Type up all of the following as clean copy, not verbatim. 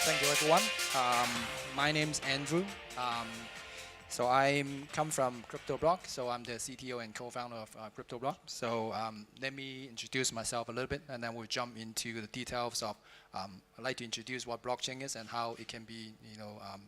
Thank you, everyone. Um, my name's Andrew. Um, so I come from CryptoBlock. So I'm the CTO and co-founder of CryptoBlock. So let me introduce myself a little bit, and then we'll jump into the details of. I'd like to introduce what blockchain is and how it can be,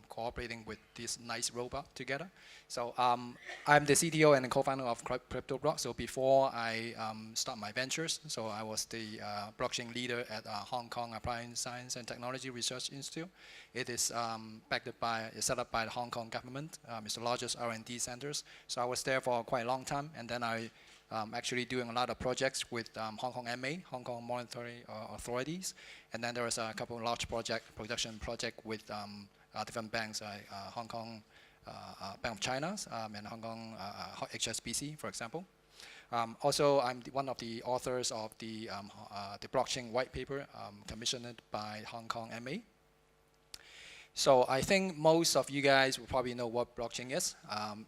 cooperating with this nice robot together. So I'm the CTO and co-founder of CryptoBlock. So before I start my ventures, so I was the blockchain leader at Hong Kong Applied Science and Technology Research Institute. It is set up by the Hong Kong government. It's the largest R&D centers. So I was there for quite a long time, and then I actually doing a lot of projects with Hong Kong MA, Hong Kong Monetary Authorities, and then there was a couple of large production project with different banks, Hong Kong Bank of China and Hong Kong HSBC, for example. Also, I'm one of the authors of the blockchain white paper commissioned by Hong Kong MA. So I think most of you guys will probably know what blockchain is.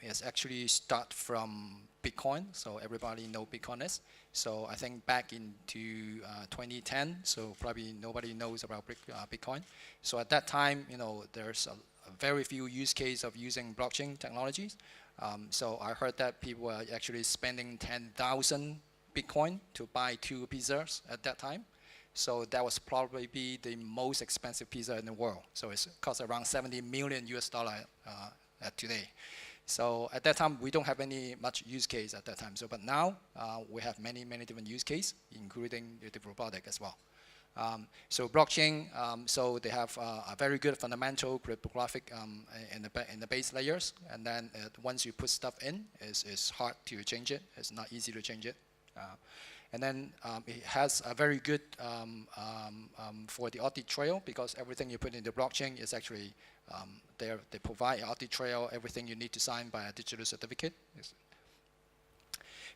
It's actually start from Bitcoin, so everybody know Bitcoin is. So I think back into 2010, so probably nobody knows about Bitcoin. So at that time, there's a very few use cases of using blockchain technologies. So I heard that people were actually spending 10,000 Bitcoin to buy 2 pizzas at that time. So that was probably be the most expensive pizza in the world. So it costs around 70 million US dollar at today. So at that time, we don't have any much use case at that time. So, but now we have many different use cases, including the robotic as well. So blockchain, so they have a very good fundamental cryptographic in the base layers, and then once you put stuff in, it's hard to change it. It's not easy to change it. And then it has a very good for the audit trail, because everything you put in the blockchain is actually they provide an audit trail, everything you need to sign by a digital certificate.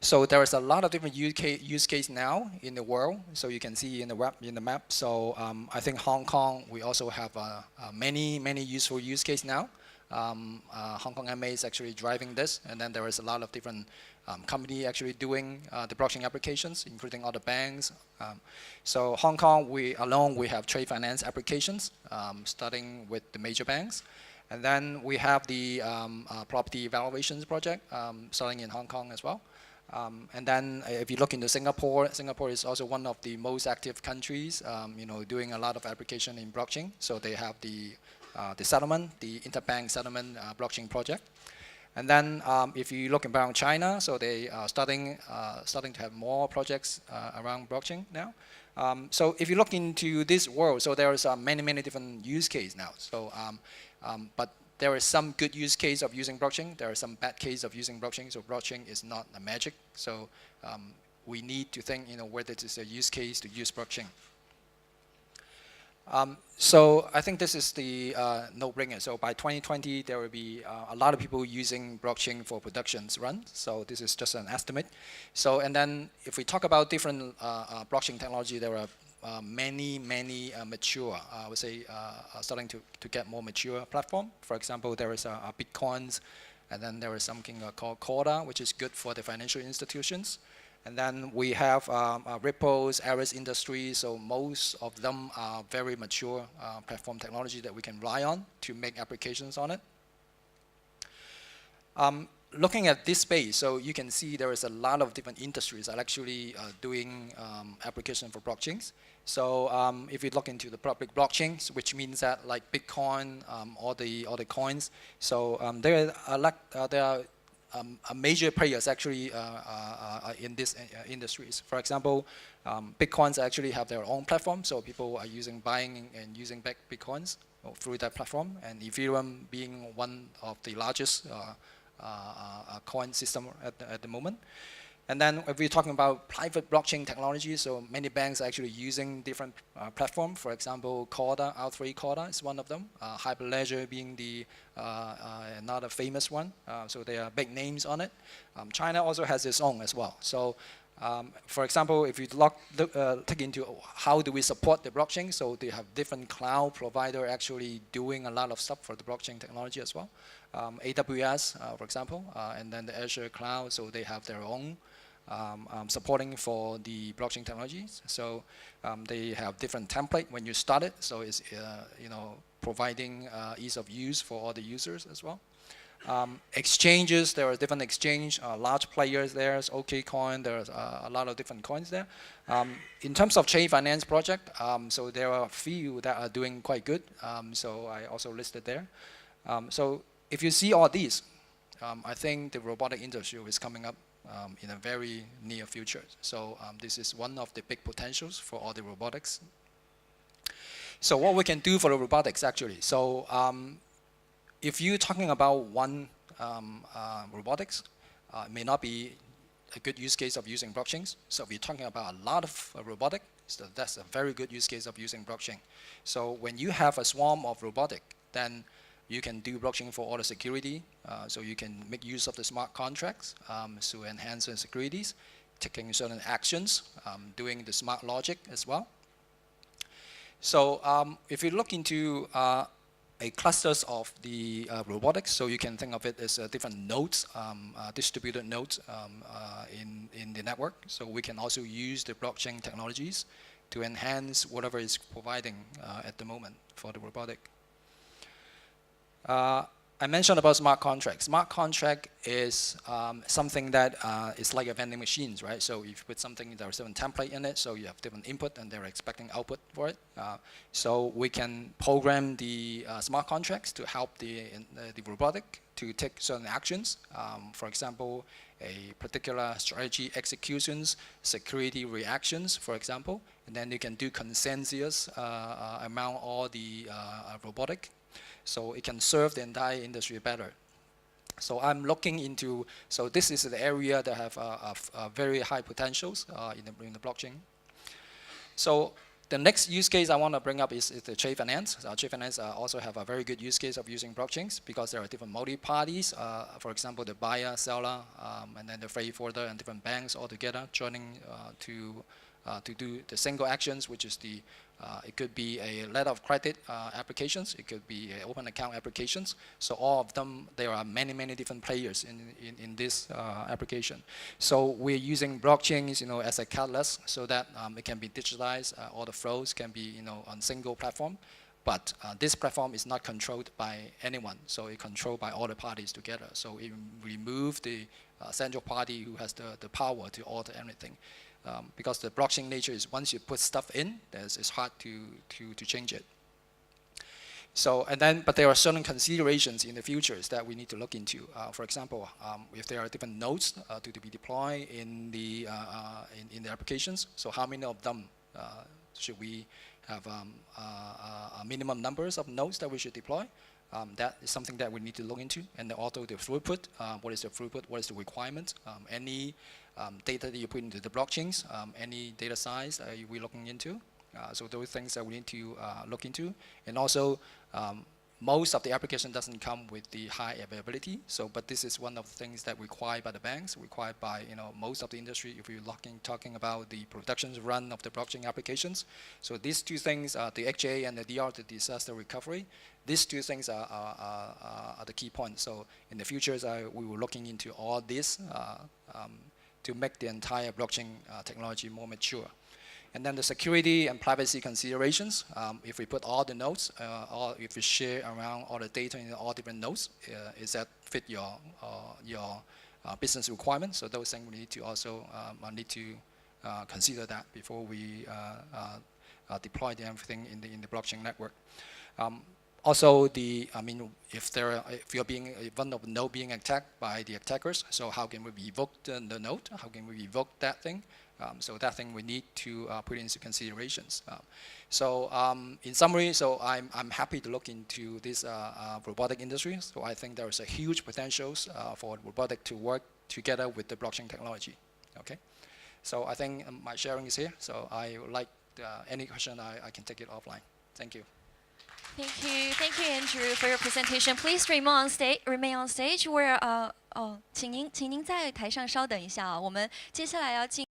So there is a lot of different use case now in the world. So you can see in the map. So I think Hong Kong, we also have many useful use case now. Hong Kong MA is actually driving this, and then there is a lot of different company actually doing the blockchain applications, including other banks. So Hong Kong, we have trade finance applications, starting with the major banks. And then we have the property evaluations project, starting in Hong Kong as well. And then if you look into Singapore, Singapore is also one of the most active countries, doing a lot of application in blockchain. So they have the settlement, the interbank settlement blockchain project. And then if you look around China, so they are starting to have more projects around blockchain now. So if you look into this world, so there is many different use cases now. So, but there is some good use case of using blockchain. There are some bad case of using blockchain. So blockchain is not a magic. So we need to think, whether it is a use case to use blockchain. So I think this is the no-brainer. So by 2020, there will be a lot of people using blockchain for productions run. So this is just an estimate. So and then if we talk about different blockchain technology, there are many mature, I would say, starting to get more mature platform. For example, there is Bitcoins, and then there is something called Corda, which is good for the financial institutions. And then we have Ripple's, Ares Industries, so most of them are very mature platform technology that we can rely on to make applications on it. Looking at this space, so you can see there is a lot of different industries that are actually doing application for blockchains. So if you look into the public blockchains, which means that like Bitcoin, all the coins, so there are major players actually in this industries. For example, Bitcoins actually have their own platform, so people are buying and using back Bitcoins through that platform, and Ethereum being one of the largest coin system at the moment. And then if we're talking about private blockchain technology, so many banks are actually using different platforms. For example, Corda, R3 Corda is one of them. Hyperledger being the another famous one. So there are big names on it. China also has its own as well. So for example, if you take into how do we support the blockchain, so they have different cloud provider actually doing a lot of stuff for the blockchain technology as well. AWS, for example, and then the Azure cloud, so they have their own supporting for the blockchain technologies. So they have different template when you start it. So it's providing ease of use for all the users as well. Exchanges, there are different exchange, large players there, OKCoin, there's a lot of different coins there. In terms of chain finance project, so there are a few that are doing quite good. So I also listed there. So if you see all these, I think the robotic industry is coming up in a very near future. So this is one of the big potentials for all the robotics. So what we can do for the robotics actually. So if you're talking about one robotics, it may not be a good use case of using blockchains. So if you're talking about a lot of robotic, so that's a very good use case of using blockchain. So when you have a swarm of robotic, then you can do blockchain for all the security. So you can make use of the smart contracts to enhance the securities, taking certain actions, doing the smart logic as well. So if you look into a clusters of the robotics, so you can think of it as different nodes, distributed nodes in the network. So we can also use the blockchain technologies to enhance whatever is providing at the moment for the robotic. I mentioned about smart contracts. Smart contract is something that is like a vending machines, right? So if you put something, there's a template in it, so you have different input and they're expecting output for it. So we can program the smart contracts to help the robotic to take certain actions. For example, a particular strategy executions, security reactions, for example, and then you can do consensus among all the robotic. So it can serve the entire industry better. So I'm looking into, so this is the area that have very high potentials in the blockchain. So the next use case I want to bring up is the trade finance. Trade finance also have a very good use case of using blockchains because there are different multi-parties. For example, the buyer, seller, and then the freight forwarder and different banks all together joining to do the single actions, which is the it could be a letter of credit applications, it could be open account applications. So all of them, there are many different players in this application. So we're using blockchains, as a catalyst, so that it can be digitalized. All the flows can be, on single platform. But this platform is not controlled by anyone, so it's controlled by all the parties together. So it removes the central party who has the power to alter anything. Because the blockchain nature is once you put stuff in, it's hard to change it. So, but there are certain considerations in the futures that we need to look into. For example, if there are different nodes to be deployed in the applications, so how many of them should we have a minimum numbers of nodes that we should deploy? That is something that we need to look into. And then also the throughput, what is the throughput, what is the requirement, any data that you put into the blockchains, any data size we're looking into. So those things that we need to look into. And also, most of the application doesn't come with the high availability. So, but this is one of the things that required by the banks, required by most of the industry. If you're talking about the production run of the blockchain applications, so these two things, the XA and the DR, the disaster recovery, these two things are the key points. So in the future, we were looking into all this to make the entire blockchain technology more mature. And then the security and privacy considerations, if we put all the nodes, or if we share around all the data in all different nodes, is that fit your business requirements? So those things we need to also consider that before we deploy everything in the blockchain network. Also, if you're being one of the node being attacked by the attackers, so how can we revoke the node? How can we revoke that thing? So that thing we need to put into considerations. In summary, so I'm happy to look into this robotic industry. So I think there is a huge potentials for robotic to work together with the blockchain technology. Okay, so I think my sharing is here. So I would like any question I can take it offline. Thank you. Thank you, Andrew, for your presentation. Please remain on stage. 请您在台上稍等一下啊，我们接下来要进。